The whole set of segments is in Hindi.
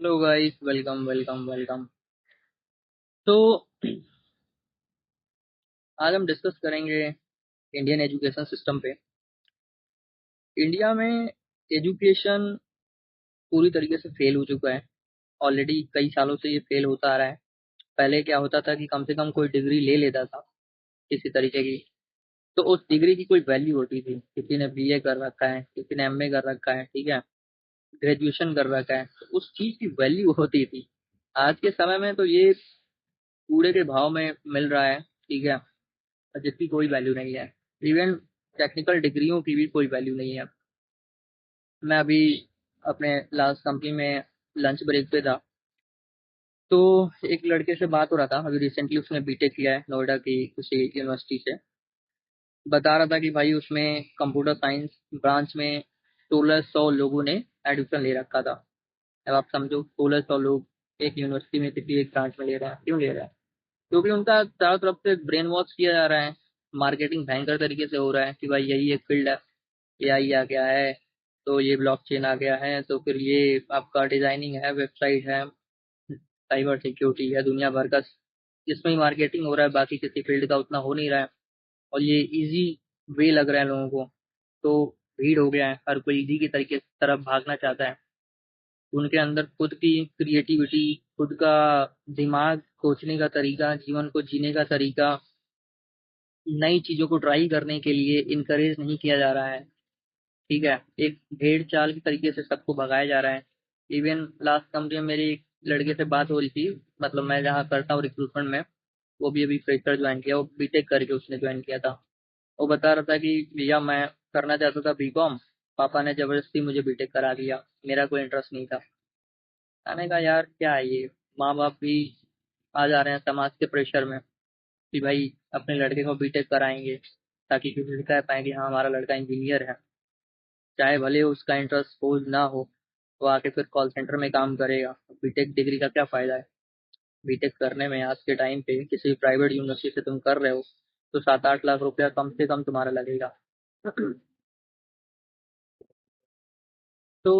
Hello guys, welcome welcome welcome. तो आज हम डिस्कस करेंगे इंडियन एजुकेशन सिस्टम पे। इंडिया में एजुकेशन पूरी तरीके से फेल हो चुका है। ऑलरेडी कई सालों से ये फेल होता आ रहा है। पहले क्या होता था कि कम से कम कोई डिग्री ले लेता था किसी तरीके की, तो उस डिग्री की कोई वैल्यू होती थी। किसी ने बीए कर रखा है, किसी ने एमए कर रखा है, ठीक है, ग्रेजुएशन कर रखा है, तो उस चीज की वैल्यू होती थी। आज के समय में तो ये कूड़े के भाव में मिल रहा है, ठीक है, जिसकी कोई वैल्यू नहीं है। इवन टेक्निकल डिग्रियों की भी कोई वैल्यू नहीं है। मैं अभी अपने लास्ट कंपनी में लंच ब्रेक पे था, तो एक लड़के से बात हो रहा था। अभी रिसेंटली उसने बीटेक किया है नोएडा की किसी यूनिवर्सिटी से। बता रहा था कि भाई उसमें कंप्यूटर साइंस ब्रांच में 1600 लोगों ने एडमिशन ले रखा था। अब आप समझो, 1600 लोग एक यूनिवर्सिटी में किसी एक ब्रांच में ले रहे हैं। क्यों ले रहे हैं? क्योंकि उनका चारों तरफ से ब्रेन वॉश किया जा रहा है। मार्केटिंग भयंकर तरीके से हो रहा है कि भाई यही एक फील्ड है, एआई आ गया है, तो ये ब्लॉकचेन आ गया है, तो फिर ये आपका डिजाइनिंग है, वेबसाइट है, साइबर सिक्योरिटी है, दुनिया भर का इसमें ही मार्केटिंग हो रहा है। बाकी किसी फील्ड का उतना हो नहीं रहा है, और ये इजी वे लग रहा है लोगों को, तो भीड़ हो गया है। हर कोई इजी की तरीके तरफ भागना चाहता है। उनके अंदर खुद की क्रिएटिविटी, खुद का दिमाग सोचने का तरीका, जीवन को जीने का तरीका, नई चीजों को ट्राई करने के लिए इनकरेज नहीं किया जा रहा है। ठीक है, एक भेड़ चाल के तरीके से सबको भगाया जा रहा है। इवन लास्ट कंपनी में मेरी एक लड़के से बात हो रही थी, मतलब मैं जहाँ करता हूँ रिक्रूटमेंट में, वो भी अभी फ्रेशर ज्वाइन किया, वो बीटेक करके उसने ज्वाइन किया था। वो बता रहा था कि भैया मैं करना चाहता था बीकॉम, पापा ने जबरदस्ती मुझे बीटेक करा दिया, मेरा कोई इंटरेस्ट नहीं था। मैंने कहा यार क्या है ये, माँ बाप भी आ जा रहे हैं समाज के प्रेशर में कि भाई अपने लड़के को बीटेक कराएंगे ताकि किसी से कह पाए कि हाँ हमारा लड़का इंजीनियर है। चाहे भले उसका इंटरेस्ट हो ना हो, वो आके फिर कॉल सेंटर में काम करेगा। बीटेक डिग्री का क्या फायदा है? बीटेक करने में आज के टाइम पे किसी प्राइवेट यूनिवर्सिटी से तुम कर रहे हो, तो 7-8 लाख रुपया कम से कम तुम्हारा लगेगा। तो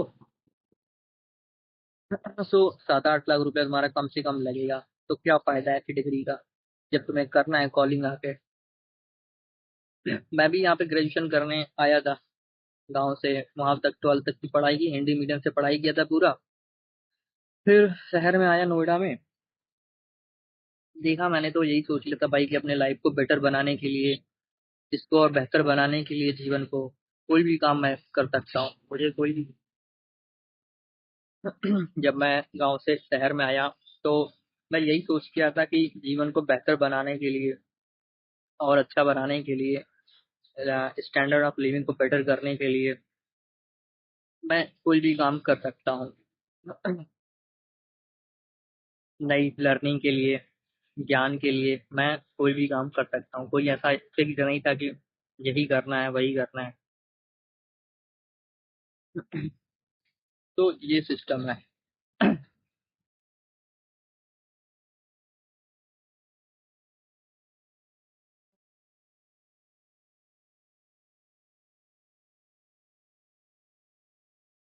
7-8 लाख रुपया तुम्हारा कम से कम लगेगा। तो क्या फायदा है ऐसी डिग्री का जब तुम्हें करना है कॉलिंग आके। मैं भी यहाँ पे ग्रेजुएशन करने आया था गांव से, वहां तक 12th तक की पढ़ाई की, हिंदी मीडियम से पढ़ाई किया था पूरा। फिर शहर में आया नोएडा में, देखा मैंने तो यही सोच लिया था भाई कि अपने लाइफ को बेटर बनाने के लिए, इसको और बेहतर बनाने के लिए जीवन को, कोई भी काम मैं कर सकता हूँ। मुझे कोई भी जब मैं गांव से शहर में आया, तो मैं यही सोच के आया था कि जीवन को बेहतर बनाने के लिए और अच्छा बनाने के लिए, स्टैंडर्ड ऑफ लिविंग को बेटर करने के लिए मैं कोई भी काम कर सकता हूँ। नई लर्निंग के लिए, ज्ञान के लिए मैं कोई भी काम कर सकता हूँ। कोई ऐसा फिक्स नहीं था कि यही करना है वही करना है। तो ये सिस्टम है।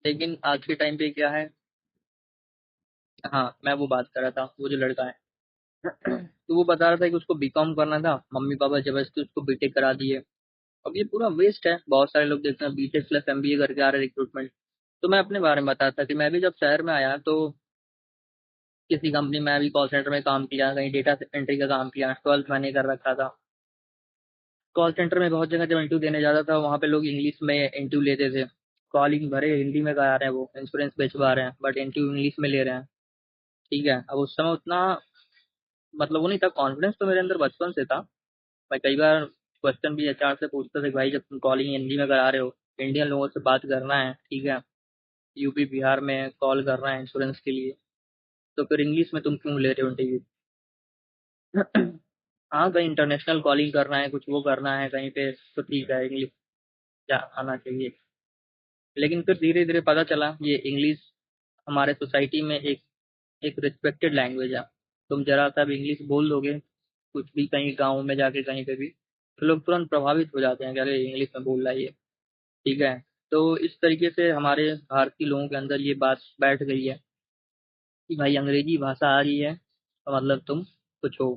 लेकिन आज के टाइम पे क्या है, हाँ मैं वो बात कर रहा था, वो जो लड़का है तो वो बता रहा था कि उसको बीकॉम करना था, मम्मी पापा जबरदस्ती उसको बीटेक करा दिए। अब ये पूरा वेस्ट है। बहुत सारे लोग देखते हैं बीटेक प्लस एमबीए करके आ रहे रिक्रूटमेंट। तो मैं अपने बारे में बताया था कि मैं भी जब शहर में आया तो किसी कंपनी में भी कॉल सेंटर में काम किया, कहीं डेटा एंट्री का काम किया, 12th मैंने कर रखा था। कॉल सेंटर में बहुत जगह जब इंटरव्यू देने जाता था, वहाँ पे लोग इंग्लिश में इंटरव्यू लेते थे। कॉलिंग भरे हिंदी में करा रहे हैं, वो इंश्योरेंस बेचवा रहे हैं, बट इंटरव्यू इंग्लिश में ले रहे हैं। ठीक है, अब उस समय उतना मतलब वो नहीं था। कॉन्फिडेंस तो मेरे अंदर बचपन से था। मैं कई बार क्वेश्चन भी एचआर से पूछता था कि भाई जब तुम कॉलिंग हिंदी में करा रहे हो, इंडियन लोगों से बात करना है, ठीक है, यूपी बिहार में कॉल करना है इंश्योरेंस के लिए, तो फिर इंग्लिश में तुम क्यों ले रहे हो इंटरव्यू? हाँ, कहीं इंटरनेशनल कॉलिंग करना है, कुछ वो करना है कहीं पे, तो ठीक है इंग्लिश आना चाहिए। लेकिन फिर धीरे धीरे पता चला ये इंग्लिश हमारे सोसाइटी में एक एक रिस्पेक्टेड लैंग्वेज है। तुम जरा सा भी इंग्लिश बोल दोगे कुछ भी, कहीं गाँव में जाके कहीं पे भी, तो लोग तुरंत प्रभावित हो जाते हैं कि अरे इंग्लिश में बोल रहा है ये। ठीक है, तो इस तरीके से हमारे भारतीय लोगों के अंदर ये बात बैठ गई है। कि भाई अंग्रेजी भाषा आ रही है तो मतलब तुम कुछ हो।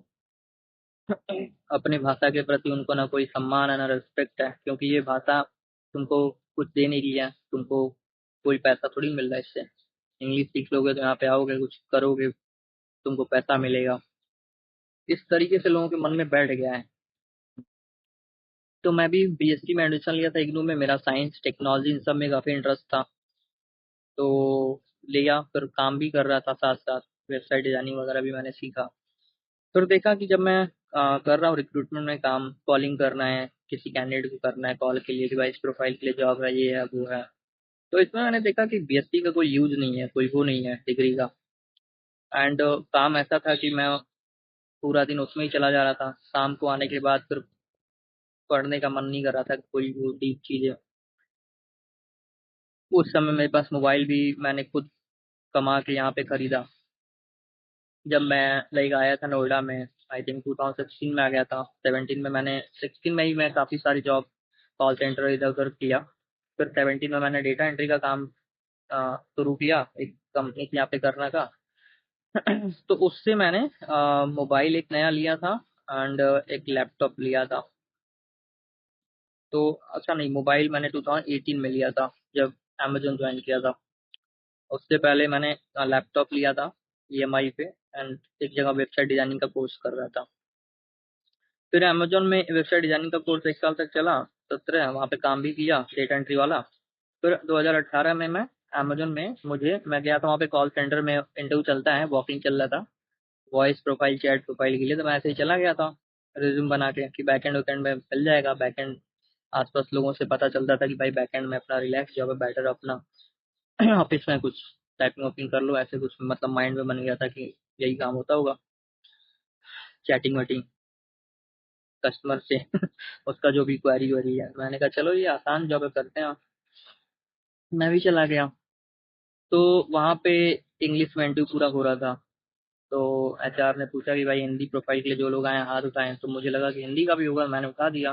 अपनी भाषा के प्रति उनको ना कोई सम्मान है ना रिस्पेक्ट है, क्योंकि ये भाषा तुमको कुछ दे नहीं रही है, तुमको कोई पैसा थोड़ी मिल रहा है इससे। इंग्लिश सीख लोगे तो यहाँ पे आओगे, कुछ करोगे, तुमको पैसा मिलेगा। इस तरीके से लोगों के मन में बैठ गया है। तो मैं भी बीएससी में एडमिशन लिया था इग्नू में, मेरा साइंस टेक्नोलॉजी इन सब में काफी इंटरेस्ट था। तो लिया, फिर काम भी कर रहा था साथ साथ, वेबसाइट डिजाइनिंग वगैरह भी मैंने सीखा। फिर देखा कि जब मैं कर रहा हूँ रिक्रूटमेंट में काम, कॉलिंग करना है, किसी कैंडिडेट को करना है कॉल के लिए कि भाई इस प्रोफाइल के लिए जॉब है, ये है वो है, तो इसमें मैंने देखा कि बीएससी का कोई यूज नहीं है, कोई वो नहीं है डिग्री का। एंड काम ऐसा था कि मैं पूरा दिन उसमें ही चला जा रहा था, शाम को आने के बाद फिर पढ़ने का मन नहीं कर रहा था कोई वो डीप चीजें। उस समय मेरे पास मोबाइल भी मैंने खुद कमा के यहाँ पे खरीदा। जब मैं लाइक आया था नोएडा में, आई थिंक 2016 में आ गया था, 17 में मैंने 16 में ही मैं काफ़ी सारी जॉब कॉल सेंटर इधर उधर किया। फिर 17 में मैंने डेटा एंट्री का काम शुरू किया एक कंपनी के यहाँ पे करने का। तो उससे मैंने मोबाइल एक नया लिया था एंड एक लैपटॉप लिया था। तो अच्छा नहीं, मोबाइल मैंने 2018 में लिया था जब अमेजोन ज्वाइन किया था। उससे पहले मैंने लैपटॉप लिया था ईएमआई पे, एंड एक जगह वेबसाइट डिजाइनिंग का कोर्स कर रहा था। फिर अमेजोन में वेबसाइट डिजाइनिंग का कोर्स 1 साल तक चला, 17 वहाँ पे काम भी किया डेटा एंट्री वाला। फिर 2018 में मैं अमेजोन में, मैं गया था वहाँ पे कॉल सेंटर में, इंटरव्यू चलता है, वॉकिंग चल रहा था वॉइस प्रोफाइल चैट प्रोफाइल के लिए। तो मैं ऐसे ही चला गया था रिज्यूम बना के कि बैकएंड वैकेंड में मिल जाएगा। बैकएंड आसपास लोगों से पता चलता था कि भाई बैकएंड में अपना रिलैक्स जॉब है, बेटर अपना ऑफिस में कुछ टाइपिंग वाइपिंग कर लो, ऐसे कुछ मतलब माइंड में बन गया था कि यही काम होता होगा, चैटिंग वाटिंग कस्टमर से उसका जो भी क्वेरी वरी है। मैंने कहा चलो ये आसान जॉब है, करते हैं। मैं भी चला गया। तो वहाँ पे इंग्लिश में इंटरव्यू पूरा हो रहा था। तो एचआर ने पूछा कि भाई हिंदी प्रोफाइल के लिए जो लोग आए हैं हाथ उठाएं, तो मुझे लगा कि हिंदी का भी होगा, मैंने उठा दिया।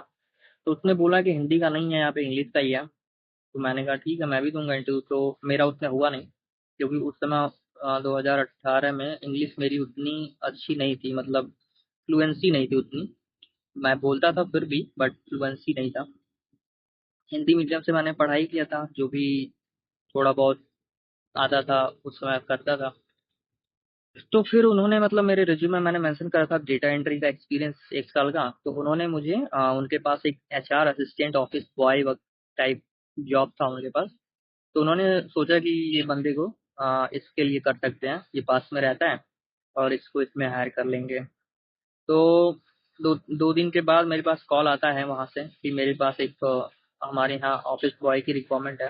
तो उसने बोला कि हिंदी का नहीं है यहाँ पे, इंग्लिश का ही है। तो मैंने कहा ठीक है, मैं भी दूंगा इंटरव्यू। तो मेरा उसमें हुआ नहीं, क्योंकि उस समय 2018 में इंग्लिश मेरी उतनी अच्छी नहीं थी, मतलब फ्लुएंसी नहीं थी उतनी। मैं बोलता था फिर भी, बट फ्लुएंसी नहीं था। हिंदी मीडियम से मैंने पढ़ाई किया था, जो भी थोड़ा बहुत आता था उस समय करता था। तो फिर उन्होंने मतलब मेरे रिज्यूम में मैंने मेंशन करा था डेटा एंट्री का एक्सपीरियंस 1 साल का। तो उन्होंने मुझे उनके पास एक HR assistant office boy type job था उनके पास। तो उन्होंने सोचा कि ये बंदे को इसके लिए कर सकते हैं, ये पास में रहता है और इसको इसमें हायर कर लेंगे। तो दो दो दिन के बाद मेरे पास कॉल आता है वहाँ से कि मेरे पास एक हमारे यहाँ ऑफिस बॉय की रिक्वायरमेंट है।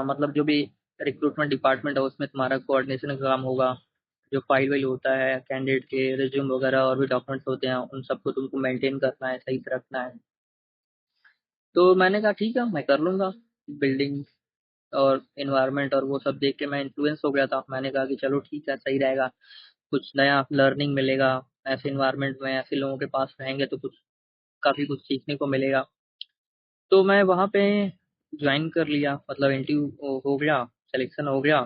मतलब जो भी रिक्रूटमेंट डिपार्टमेंट है उसमें तुम्हारा कोऑर्डिनेशन का काम होगा। जो फाइल वाइल होता है कैंडिडेट के रिज्यूम वगैरह और भी डॉक्यूमेंट्स होते हैं, उन सबको तुमको मेंटेन करना है, सही से रखना है। तो मैंने कहा ठीक है मैं कर लूँगा। बिल्डिंग और एनवायरनमेंट और वो सब देख के मैं इन्फ्लुएंस हो गया था। मैंने कहा कि चलो ठीक है, सही रहेगा, कुछ नया लर्निंग मिलेगा। ऐसे इन्वायरमेंट में ऐसे लोगों के पास रहेंगे तो कुछ काफ़ी कुछ सीखने को मिलेगा। तो मैं वहाँ पे ज्वाइन कर लिया, मतलब इंटरव्यू हो गया, सिलेक्शन हो गया।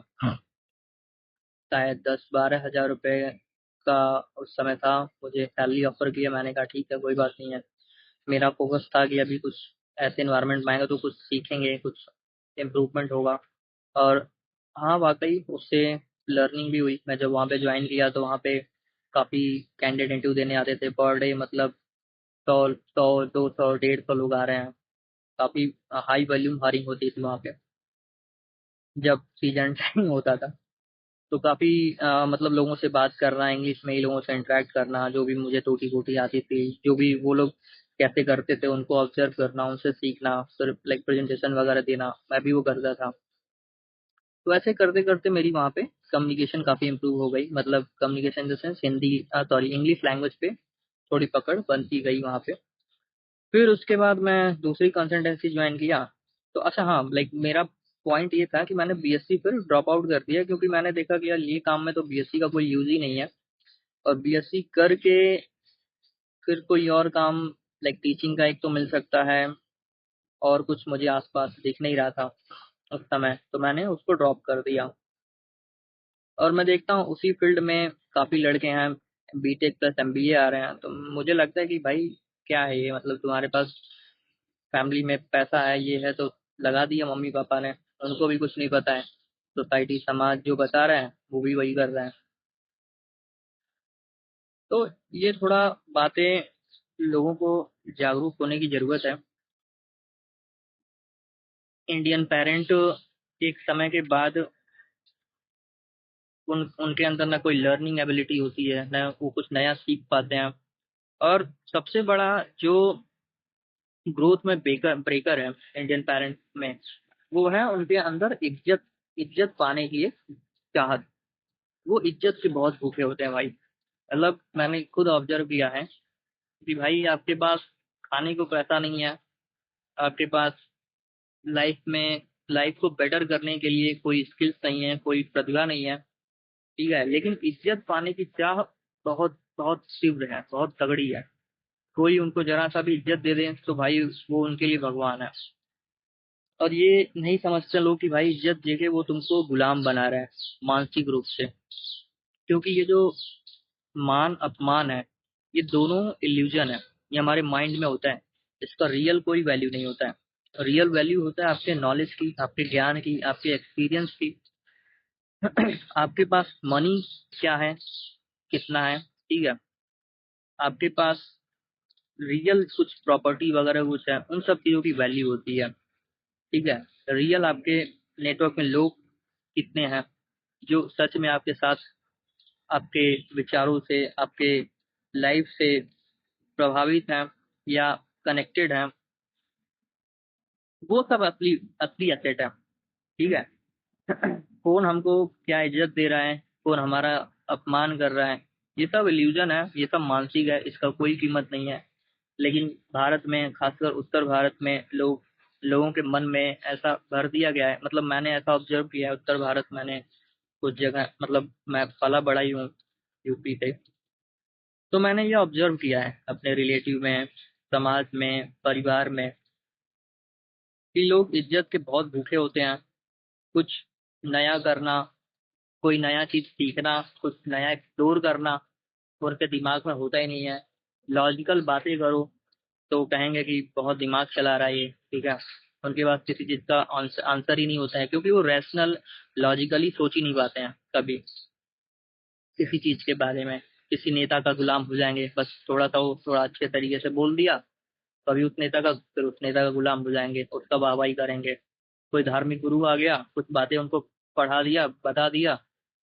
शायद 10-12 हज़ार रुपये का उस समय था। मुझे सैलरी ऑफर किया, मैंने कहा ठीक है कोई बात नहीं है। मेरा फोकस था कि अभी कुछ ऐसे इन्वायरमेंट में आएगा तो कुछ सीखेंगे, कुछ इम्प्रूवमेंट होगा। और हाँ वाकई उससे लर्निंग भी हुई। मैं जब वहाँ पे ज्वाइन किया तो वहाँ पे काफ़ी कैंडिडेट इंटरव्यू देने आते थे पर डे, मतलब 100, 100, 200, 150 लोग आ रहे हैं। काफ़ी हाई वॉल्यूम हायरिंग होती थी वहाँ पे जब सीजन टाइम होता था। तो काफ़ी मतलब लोगों से बात करना, इंग्लिश में ही लोगों से इंटरेक्ट करना, जो भी मुझे टूटी-फूटी आती थी, जो भी वो लोग कैसे करते थे उनको ऑब्जर्व करना, उनसे सीखना, फिर लाइक प्रेजेंटेशन वगैरह देना, मैं भी वो करता था। तो ऐसे करते-करते मेरी वहाँ पे कम्युनिकेशन काफ़ी इम्प्रूव हो गई, मतलब communication in the sense Hindi sorry English language पे थोड़ी पकड़ बनती गई वहाँ पे। फिर उसके बाद मैं दूसरी कंसल्टेंसी ज्वाइन किया। तो अच्छा हाँ, लाइक मेरा पॉइंट ये था कि मैंने बीएससी फिर ड्रॉप आउट कर दिया, क्योंकि मैंने देखा कि यार ये काम में तो बीएससी का कोई यूज ही नहीं है। और बीएससी करके फिर कोई और काम लाइक टीचिंग का एक तो मिल सकता है, और कुछ मुझे आसपास दिख नहीं रहा था उस समय, तो मैंने उसको ड्रॉप कर दिया। और मैं देखता हूँ उसी फील्ड में काफी लड़के हैं, बीटेक प्लस एमबीए आ रहे हैं, तो मुझे लगता है कि भाई क्या है ये, मतलब तुम्हारे पास फैमिली में पैसा है, ये है, तो लगा दिया मम्मी पापा ने, उनको भी कुछ नहीं पता है, सोसाइटी समाज जो बता रहे हैं वो भी वही कर रहे हैं। तो ये थोड़ा बातें लोगों को जागरूक होने की जरूरत है। इंडियन पेरेंट एक समय के बाद उनके अंदर ना कोई लर्निंग एबिलिटी होती है, ना वो कुछ नया सीख पाते हैं। और सबसे बड़ा जो ग्रोथ में ब्रेकर ब्रेकर है इंडियन पेरेंट में, वो है उनके अंदर इज्जत, इज्जत पाने की एक चाहत। वो इज्जत के बहुत भूखे होते हैं भाई। मतलब मैंने खुद ऑब्जर्व किया है कि भाई आपके पास खाने को पैसा नहीं है, आपके पास लाइफ में लाइफ को बेटर करने के लिए कोई स्किल्स नहीं है, कोई प्रतिभा नहीं है, ठीक है, लेकिन इज्जत पाने की चाह बहुत बहुत तीव्र है, बहुत तगड़ी है। कोई उनको जरा सा भी इज्जत दे दे तो भाई वो उनके लिए भगवान है। और ये नहीं समझते लोग कि भाई इज्जत देके वो तुमको गुलाम बना रहा है मानसिक रूप से। क्योंकि ये जो मान अपमान है, ये दोनों इल्यूजन है, ये हमारे माइंड में होता है, इसका रियल कोई वैल्यू नहीं होता है। रियल वैल्यू होता है आपके नॉलेज की, आपके ज्ञान की, आपके एक्सपीरियंस की। आपके पास मनी क्या है, कितना है, ठीक है, आपके पास रियल कुछ प्रॉपर्टी वगैरह कुछ है, उन सब चीजों की वैल्यू होती है, ठीक है। रियल आपके नेटवर्क में लोग कितने हैं जो सच में आपके साथ, आपके विचारों से, आपके लाइफ से प्रभावित हैं या कनेक्टेड हैं, वो सब असली असली एसेट है, ठीक है। कौन हमको क्या इज्जत दे रहा है, कौन हमारा अपमान कर रहा है, ये सब इल्यूजन है, ये सब मानसिक है, इसका कोई कीमत नहीं है। लेकिन भारत में, खासकर उत्तर भारत में, लोगों के मन में ऐसा भर दिया गया है। मतलब मैंने ऐसा ऑब्जर्व किया है उत्तर भारत, मैंने कुछ जगह, मतलब मैं पला बड़ा ही हूँ यूपी से, तो मैंने ये ऑब्जर्व किया है अपने रिलेटिव में, समाज में, परिवार में, कि लोग इज्जत के बहुत भूखे होते हैं। कुछ नया करना, कोई नया चीज सीखना, कुछ नया एक्सप्लोर करना उनके दिमाग में होता ही नहीं है। लॉजिकल बातें करो तो कहेंगे कि बहुत दिमाग चला रहा है ये, ठीक है। उनके पास किसी चीज का आंसर ही नहीं होता है, क्योंकि वो रैशनल लॉजिकली सोच ही नहीं पाते हैं कभी किसी चीज के बारे में। किसी नेता का गुलाम हो जाएंगे, बस थोड़ा सा वो थोड़ा अच्छे तरीके से बोल दिया, कभी उस नेता का, फिर उस नेता का गुलाम हो जाएंगे, उसका वाहवाही करेंगे। कोई धार्मिक गुरु आ गया, कुछ बातें उनको पढ़ा दिया, बता दिया,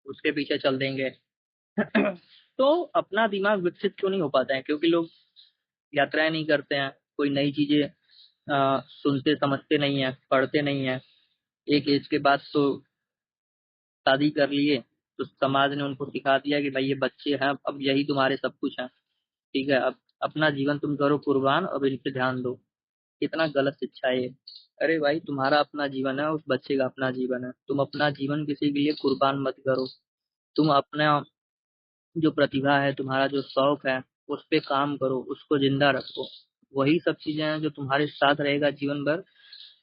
उसके पीछे चल देंगे। तो अपना दिमाग विकसित क्यों नहीं हो पाता है? क्योंकि लोग यात्राएं नहीं करते हैं, कोई नई चीजें सुनते समझते नहीं है, पढ़ते नहीं है। एक एज के बाद तो शादी कर लिए, तो समाज ने उनको सिखा दिया कि भाई ये बच्चे हैं, अब यही तुम्हारे सब कुछ है, ठीक है, अब अपना जीवन तुम करो कुर्बान, अब इन पे ध्यान दो। कितना गलत शिक्षा है ये। अरे भाई तुम्हारा अपना जीवन है, उस बच्चे का अपना जीवन है, तुम अपना जीवन किसी के लिए कुर्बान मत करो। तुम अपना जो प्रतिभा है, तुम्हारा जो शौक है, उस पे काम करो, उसको जिंदा रखो। वही सब चीजें हैं जो तुम्हारे साथ रहेगा जीवन भर।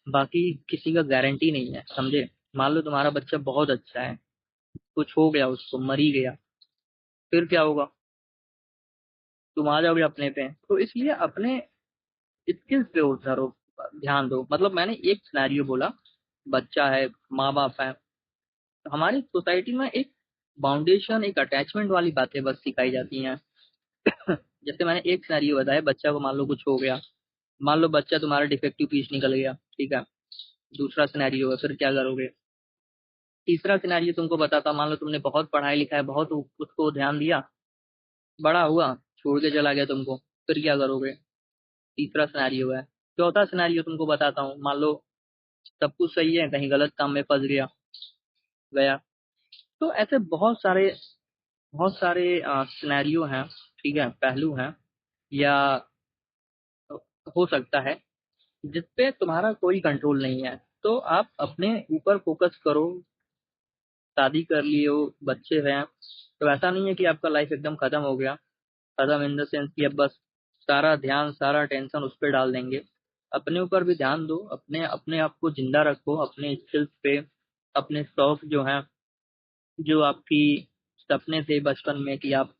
बाकी किसी का गारंटी नहीं है, समझे। मान लो तुम्हारा बच्चा बहुत अच्छा है, कुछ हो गया, उसको मर ही गया, फिर क्या होगा? तुम आ जाओगे अपने पे। तो इसलिए अपने स्किल्स पे उतारो, ध्यान दो। मतलब मैंने एक सिनेरियो बोला, बच्चा है, माँ बाप है, तो हमारी सोसाइटी में एक बाउंडेशन, एक अटैचमेंट वाली बातें बस सिखाई जाती हैं। जैसे मैंने एक सिनेरियो बताया, बच्चा को मान लो कुछ हो गया, मान लो बच्चा तुम्हारा डिफेक्टिव पीस निकल गया, ठीक है, दूसरा सिनेरियो है, फिर क्या करोगे? तीसरा सिनेरियो तुमको बताता, मान लो तुमने बहुत पढ़ाई लिखा है, बहुत उसको ध्यान दिया, बड़ा हुआ, छोड़ के चला गया तुमको, फिर क्या करोगे? तीसरा सिनेरियो है। चौथा सिनेरियो तुमको बताता हूँ, मान लो सब कुछ सही है, कहीं गलत काम में फंस गया, गया। तो ऐसे बहुत सारे सिनेरियो हैं, ठीक है, पहलू हैं, या हो सकता है जिसपे तुम्हारा कोई कंट्रोल नहीं है। तो आप अपने ऊपर फोकस करो। शादी कर लिए हो, बच्चे हैं, तो ऐसा नहीं है कि आपका लाइफ एकदम खत्म हो गया। खत्म इन द सेंस कि अब बस सारा ध्यान, सारा टेंशन उस पर डाल देंगे। अपने ऊपर भी ध्यान दो, अपने अपने आप को जिंदा रखो, अपने स्किल्स पे, अपने शौक जो हैं जो आपकी सपने थे बचपन में कि आप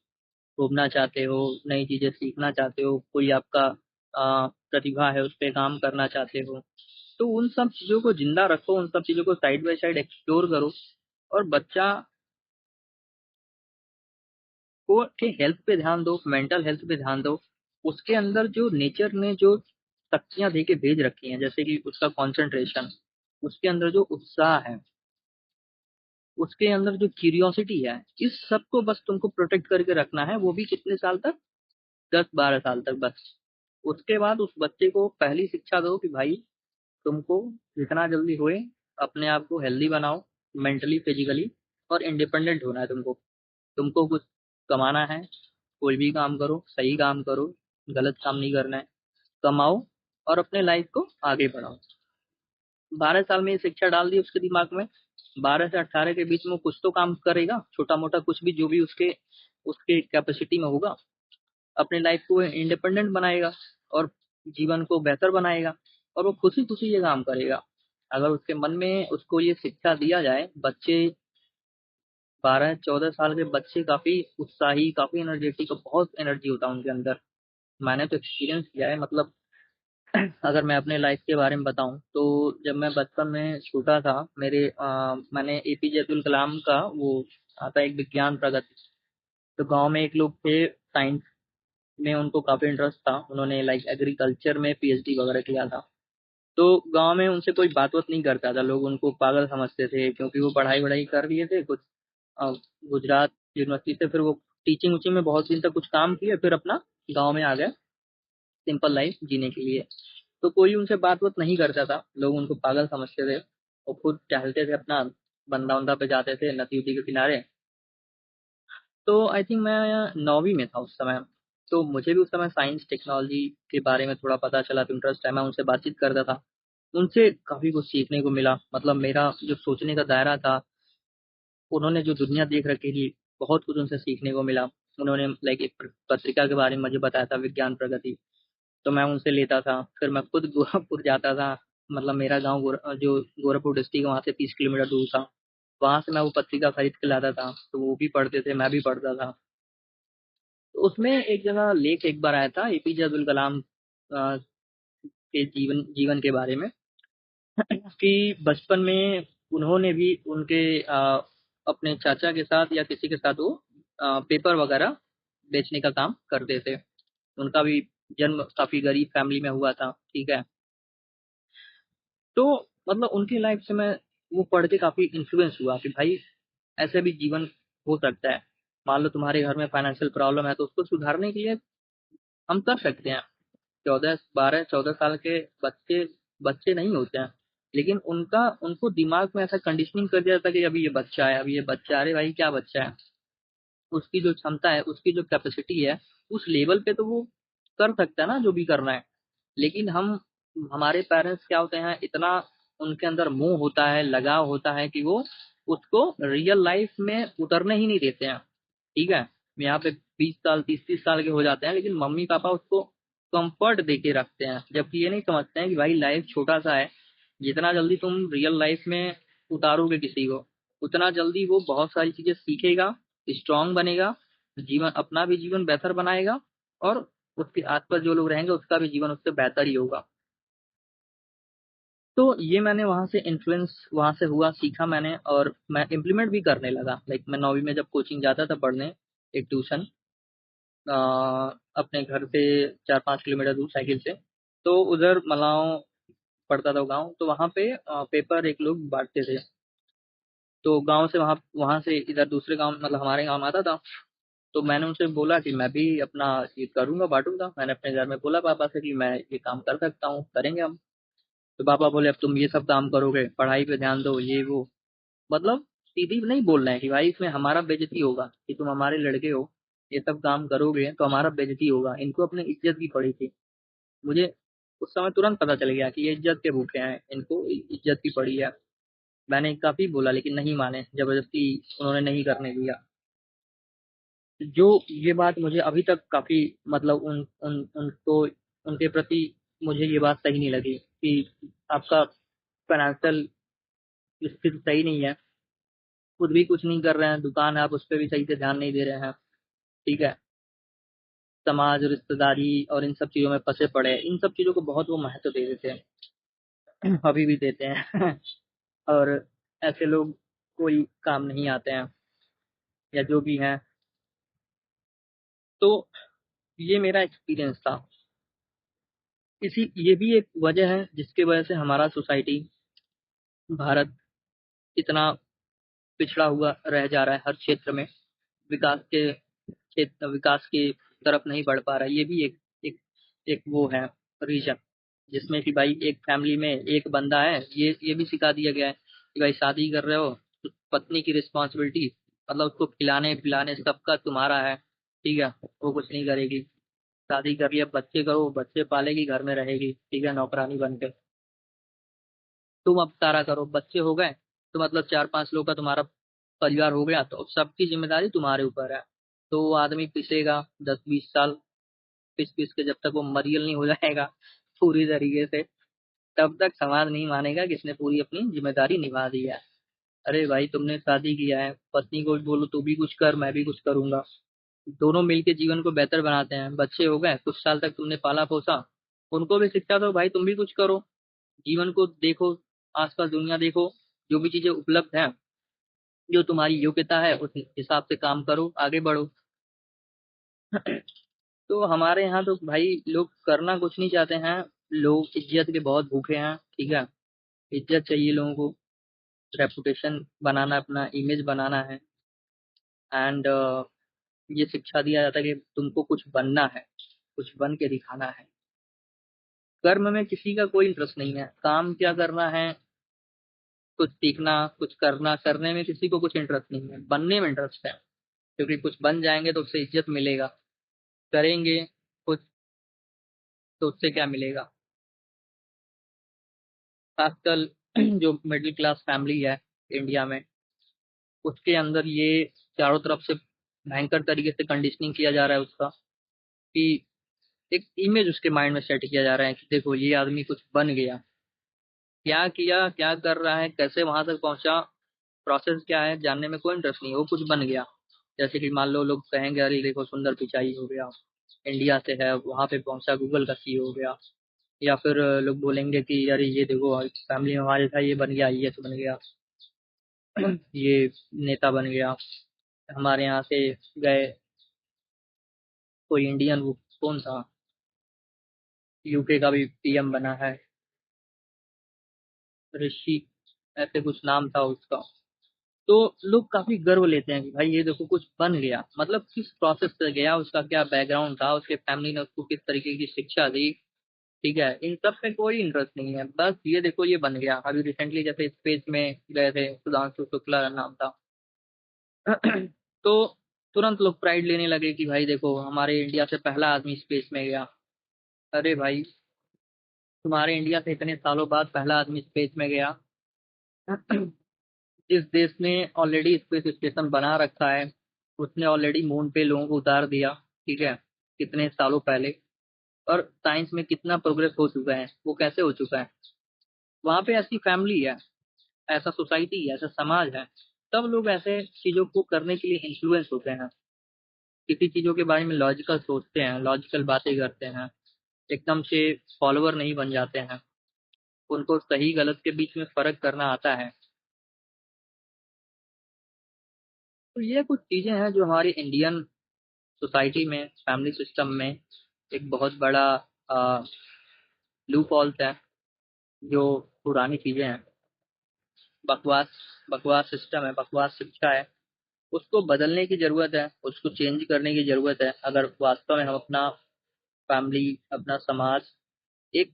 घूमना चाहते हो, नई चीजें सीखना चाहते हो, कोई आपका प्रतिभा है उस पे काम करना चाहते हो, तो उन सब चीजों को जिंदा रखो, उन सब चीजों को साइड बाय साइड एक्सप्लोर करो। और बच्चा को के हेल्थ पे ध्यान दो, मेंटल हेल्थ पे ध्यान दो। उसके अंदर जो नेचर ने जो शक्तियां दे के भेज रखी हैं, जैसे कि उसका कंसंट्रेशन, उसके अंदर जो उत्साह है, उसके अंदर जो क्यूरियोसिटी है, इस सब को बस तुमको प्रोटेक्ट करके रखना है। वो भी कितने साल तक? 10-12 साल तक बस। उसके बाद उस बच्चे को पहली शिक्षा दो कि भाई तुमको जितना जल्दी होए अपने आप को हेल्दी बनाओ, मेंटली फिजिकली, और इंडिपेंडेंट होना है तुमको। तुमको कुछ कमाना है, कोई भी काम करो, सही काम करो, गलत काम नहीं करना है। कमाओ और अपने लाइफ को आगे बढ़ाओ। 12 साल में ये शिक्षा डाल दी उसके दिमाग में, 12 से 18 के बीच में वो कुछ तो काम करेगा, छोटा मोटा कुछ भी, जो भी उसके उसके कैपेसिटी में होगा। अपने लाइफ को इंडिपेंडेंट बनाएगा और जीवन को बेहतर बनाएगा, और वो खुशी खुशी ये काम करेगा। अगर उसके मन में उसको ये शिक्षा दिया जाए, बच्चे 12-14 साल के बच्चे काफी उत्साही, काफी एनर्जेटिक, बहुत एनर्जी होता है उनके अंदर। मैंने तो एक्सपीरियंस किया है। मतलब अगर मैं अपने लाइफ के बारे में बताऊं, तो जब मैं बचपन में छोटा था, मैंने एपीजे अब्दुल कलाम का वो आता है एक विज्ञान प्रगति। तो गांव में एक लोग थे, साइंस में उनको काफी इंटरेस्ट था, उन्होंने लाइक एग्रीकल्चर में पीएचडी वगैरह किया था। तो गांव में उनसे कोई बात बात नहीं करता था, लोग उनको पागल समझते थे, क्योंकि वो पढ़ाई वढ़ाई कर लिए थे कुछ अ, गुजरात यूनिवर्सिटी से। फिर वो टीचिंग उचिंग में बहुत दिन तक कुछ काम किए, फिर अपना गांव में आ गए सिंपल लाइफ जीने के लिए। तो कोई उनसे बात बात नहीं करता था, लोग उनको पागल समझते थे। और खुद टहलते थे अपना, बंदा उंदा पे जाते थे नदी उदी के किनारे। तो आई थिंक मैं 9वीं में था उस समय। तो मुझे भी उस समय साइंस टेक्नोलॉजी के बारे में थोड़ा पता चला, तो इंटरेस्ट है, मैं उनसे बातचीत करता था। उनसे काफी कुछ सीखने को मिला। मतलब मेरा जो सोचने का दायरा था, उन्होंने जो दुनिया देख रखी थी, बहुत कुछ उनसे सीखने को मिला। उन्होंने लाइक एक पत्रिका के बारे में मुझे बताया था, विज्ञान प्रगति। तो मैं उनसे लेता था, फिर मैं खुद गोरखपुर जाता था। मतलब मेरा गांव जो गोरखपुर डिस्ट्रिक्ट है, वहाँ से 30 किलोमीटर दूर था। वहां से मैं वो पत्रिका खरीद के लाता था, तो वो भी पढ़ते थे, मैं भी पढ़ता था। तो उसमें एक जगह लेख एक बार आया था एपीजे अब्दुल कलाम के जीवन जीवन के बारे में, कि बचपन में उन्होंने भी उनके अपने चाचा के साथ या किसी के साथ वो पेपर वगैरह बेचने का काम करते थे। उनका भी जन्म काफी गरीब फैमिली में हुआ था, ठीक है। तो मतलब उनकी लाइफ से मैं वो पढ़ के काफी इन्फ्लुएंस हुआ कि भाई ऐसे भी जीवन हो सकता है। मान लो तुम्हारे घर में फाइनेंशियल प्रॉब्लम है, तो उसको सुधारने के लिए हम कर सकते हैं। 14 12 14 साल के बच्चे बच्चे नहीं होते हैं, लेकिन उनका उनको दिमाग में ऐसा कंडीशनिंग कर दिया जाता है कि अभी ये बच्चा है, अभी ये बच्चा है। अरे भाई क्या बच्चा है? उसकी जो क्षमता है, उसकी जो कैपेसिटी है, उस लेवल पे तो वो कर सकता है ना जो भी करना है। लेकिन हम हमारे पेरेंट्स क्या होते हैं, इतना उनके अंदर मोह होता है, लगाव होता है, कि वो उसको रियल लाइफ में उतरने ही नहीं देते हैं। ठीक है, यहाँ पे 20 साल 30 30 साल के हो जाते हैं, लेकिन मम्मी पापा उसको कंफर्ट दे के रखते हैं, जबकि ये नहीं समझते हैं कि भाई लाइफ छोटा सा है। जितना जल्दी तुम रियल लाइफ में उतारोगे किसी को, उतना जल्दी वो बहुत सारी चीजें सीखेगा, स्ट्रांग बनेगा, जीवन अपना भी जीवन बेहतर बनाएगा, और उसके आसपास जो लोग रहेंगे उसका भी जीवन उससे बेहतर ही होगा। तो ये मैंने वहां से इन्फ्लुएंस वहां से हुआ, सीखा मैंने, और मैं इम्प्लीमेंट भी करने लगा। लाइक मैं 9वीं में जब कोचिंग जाता था पढ़ने, एक ट्यूशन अपने घर से 4-5 किलोमीटर दूर साइकिल से, तो उधर मलाव पड़ता था गांव। तो वहां पे पेपर एक लोग बांटते थे। तो गांव से वहां वहां से इधर दूसरे गांव, मतलब हमारे गांव में आता था। तो मैंने उनसे बोला कि मैं भी अपना ये करूंगा, बांटूंगा। मैंने अपने घर में बोला पापा से कि मैं ये काम कर सकता हूँ, करेंगे हम। तो पापा बोले अब तुम ये सब काम करोगे, पढ़ाई पे ध्यान दो, ये वो। मतलब सीधी नहीं बोल रहे हैं कि भाई इसमें हमारा बेइज्जती होगा, कि तुम हमारे लड़के हो, ये सब काम करोगे तो हमारा बेइज्जती होगा। इनको अपनी इज्जत की पड़ी थी। मुझे उस समय तुरंत पता चल गया कि ये इज्जत के भूखे हैं, इनको इज्जत की पड़ी है। मैंने काफी बोला, लेकिन नहीं माने, जबरदस्ती उन्होंने नहीं करने दिया। जो ये बात मुझे अभी तक काफी, मतलब उन उन उनको उनके प्रति मुझे ये बात सही नहीं लगी कि आपका फाइनेंशियल स्थिति सही नहीं है, खुद भी कुछ नहीं कर रहे हैं, दुकान है आप उस पर भी सही से ध्यान नहीं दे रहे हैं। ठीक है। समाज, रिश्तेदारी और इन सब चीजों में फंसे पड़े हैं। इन सब चीजों को बहुत वो महत्व दे देते हैं, अभी भी देते हैं। और ऐसे लोग कोई काम नहीं आते हैं, या जो भी हैं। तो ये मेरा एक्सपीरियंस था। ये भी एक वजह है जिसकी वजह से हमारा सोसाइटी, भारत, इतना पिछड़ा हुआ रह जा रहा है हर क्षेत्र में। विकास की तरफ नहीं बढ़ पा रहा है। ये भी एक एक वो है रीजन, जिसमें कि भाई एक फैमिली में एक बंदा है, ये भी सिखा दिया गया है कि भाई शादी कर रहे हो तो पत्नी की रिस्पॉन्सिबिलिटी, मतलब उसको खिलाने पिलाने सबका तुम्हारा है। ठीक है। वो कुछ नहीं करेगी। शादी कर लिया, बच्चे करो, बच्चे पालेगी, घर में रहेगी, ठीक है, नौकरानी बन के। तुम अब सारा करो, बच्चे हो गए तो मतलब 4-5 लोग का तुम्हारा परिवार हो गया, तो सबकी जिम्मेदारी तुम्हारे ऊपर है। तो वो आदमी पिसेगा 10-20 साल, पिस पिस के जब तक वो मरियल नहीं हो जाएगा पूरी तरीके से, तब तक समाज नहीं मानेगा कि इसने पूरी अपनी जिम्मेदारी निभा दी है। अरे भाई तुमने शादी किया है, पत्नी को भी बोलो तू भी कुछ कर, मैं भी कुछ करूंगा, दोनों मिलके जीवन को बेहतर बनाते हैं। बच्चे हो गए, कुछ साल तक तुमने पाला पोसा, उनको भी शिक्षा दो भाई तुम भी कुछ करो, जीवन को देखो, आसपास दुनिया देखो, जो भी चीजें उपलब्ध हैं, जो तुम्हारी योग्यता है उस हिसाब से काम करो, आगे बढ़ो। तो हमारे यहाँ तो भाई लोग करना कुछ नहीं चाहते हैं। लोग इज्जत के बहुत भूखे हैं। ठीक है। इज्जत चाहिए लोगों को, रेपुटेशन बनाना, अपना इमेज बनाना है। एंड ये शिक्षा दिया जाता है कि तुमको कुछ बनना है, कुछ बन के दिखाना है। कर्म में किसी का कोई इंटरेस्ट नहीं है, काम क्या करना है, कुछ सीखना, कुछ करना, करने में किसी को कुछ इंटरेस्ट नहीं है, बनने में इंटरेस्ट है। क्योंकि कुछ बन जाएंगे तो उससे इज्जत मिलेगा, करेंगे कुछ तो उससे क्या मिलेगा। खासकर जो मिडिल क्लास फैमिली है इंडिया में, उसके अंदर ये चारों तरफ से भयंकर तरीके से कंडीशनिंग किया जा रहा है उसका, कि एक इमेज उसके माइंड में सेट किया जा रहा है कि देखो ये आदमी कुछ बन गया, क्या किया, क्या कर रहा है, कैसे वहां तक पहुंचा, प्रोसेस क्या है, जानने में कोई इंटरेस्ट नहीं है, वो कुछ बन गया। जैसे कि मान लो लोग कहेंगे अरे देखो सुंदर पिचाई हो गया, इंडिया से है वहां पे पहुंचा, गूगल का सीईओ हो गया। या फिर लोग बोलेंगे कि यार ये देखो फैमिली में हमारे था, ये बन गया, ये बन गया, ये नेता बन गया। हमारे यहाँ से गए कोई इंडियन, वो कौन था, यूके का भी पीएम बना है, ऋषि, ऐसे कुछ नाम था उसका। तो लोग काफी गर्व लेते हैं कि भाई ये देखो कुछ बन गया, मतलब किस प्रोसेस से गया, उसका क्या बैकग्राउंड था, उसके फैमिली ने उसको किस तरीके की शिक्षा दी। ठीक है। इन सब पे कोई इंटरेस्ट नहीं है, बस ये देखो ये बन गया। अभी रिसेंटली जैसे स्पेस में गए थे, सुधांशु शुक्ला नाम था। तो तुरंत लोग प्राइड लेने लगे कि भाई देखो हमारे इंडिया से पहला आदमी स्पेस में गया। अरे भाई तुम्हारे इंडिया से इतने सालों बाद पहला आदमी स्पेस में गया, जिस देश ने ऑलरेडी स्पेस स्टेशन बना रखा है, उसने ऑलरेडी मून पे लोगों को उतार दिया। ठीक है। कितने सालों पहले। और साइंस में कितना प्रोग्रेस हो चुका है, वो कैसे हो चुका है, वहां पे ऐसी फैमिली है, ऐसा सोसाइटी है, ऐसा समाज है, तब लोग ऐसे चीजों को करने के लिए इन्फ्लुएंस होते हैं, किसी चीजों के बारे में लॉजिकल सोचते हैं, लॉजिकल बातें करते हैं, एकदम से फॉलोअर नहीं बन जाते हैं, उनको सही गलत के बीच में फर्क करना आता है। तो ये कुछ चीजें हैं जो हमारी इंडियन सोसाइटी में, फैमिली सिस्टम में एक बहुत बड़ा लूप हॉल्स है, जो पुरानी चीजें हैं, बकवास बकवास सिस्टम है, बकवास शिक्षा है, उसको बदलने की जरूरत है, उसको चेंज करने की जरूरत है। अगर वास्तव में हम अपना फैमिली, अपना समाज एक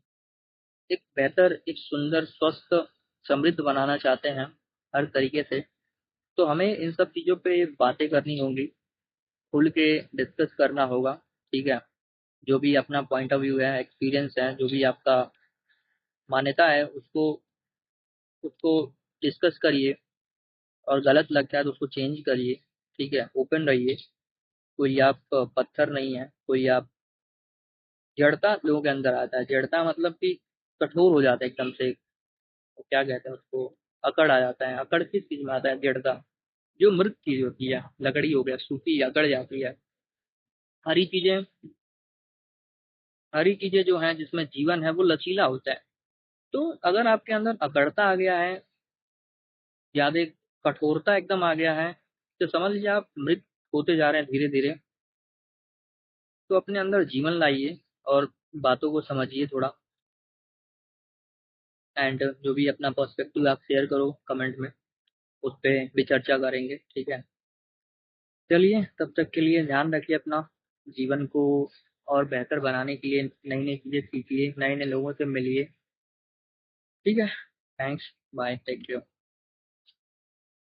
एक बेहतर, एक सुंदर, स्वस्थ, समृद्ध बनाना चाहते हैं हर तरीके से, तो हमें इन सब चीजों पे बातें करनी होंगी, खुल के डिस्कस करना होगा। ठीक है। जो भी अपना पॉइंट ऑफ व्यू है, एक्सपीरियंस है, जो भी आपका मान्यता है, उसको उसको डिस्कस करिए, और गलत लगता है तो उसको चेंज करिए। ठीक है। ओपन रहिए। कोई आप पत्थर नहीं है, कोई आप, जड़ता लोगों के अंदर आता है, जड़ता मतलब कि कठोर हो जाता है एकदम से, वो क्या कहते हैं उसको, अकड़ आ जाता है। अकड़ किस चीज में आता है, जड़ता, जो मृत चीज होती है, लकड़ी हो गया, सूखी या गड़ जाती है। हरी चीजें हरी चीजें जो हैं जिसमें जीवन है वो लचीला होता है। तो अगर आपके अंदर अकड़ता आ गया है, ज्यादा कठोरता एकदम आ गया है, तो समझ लीजिए आप मृत होते जा रहे हैं धीरे धीरे। तो अपने अंदर जीवन लाइए और बातों को समझिए थोड़ा। एंड जो भी अपना पर्सपेक्टिव आप शेयर करो कमेंट में, उस पर भी चर्चा करेंगे, ठीक है। चलिए, तब तक के लिए ध्यान रखिए अपना, जीवन को और बेहतर बनाने के लिए नई नई चीजें सीखिए, नए नए लोगों से मिलिए, ठीक है। Thanks, bye, take care.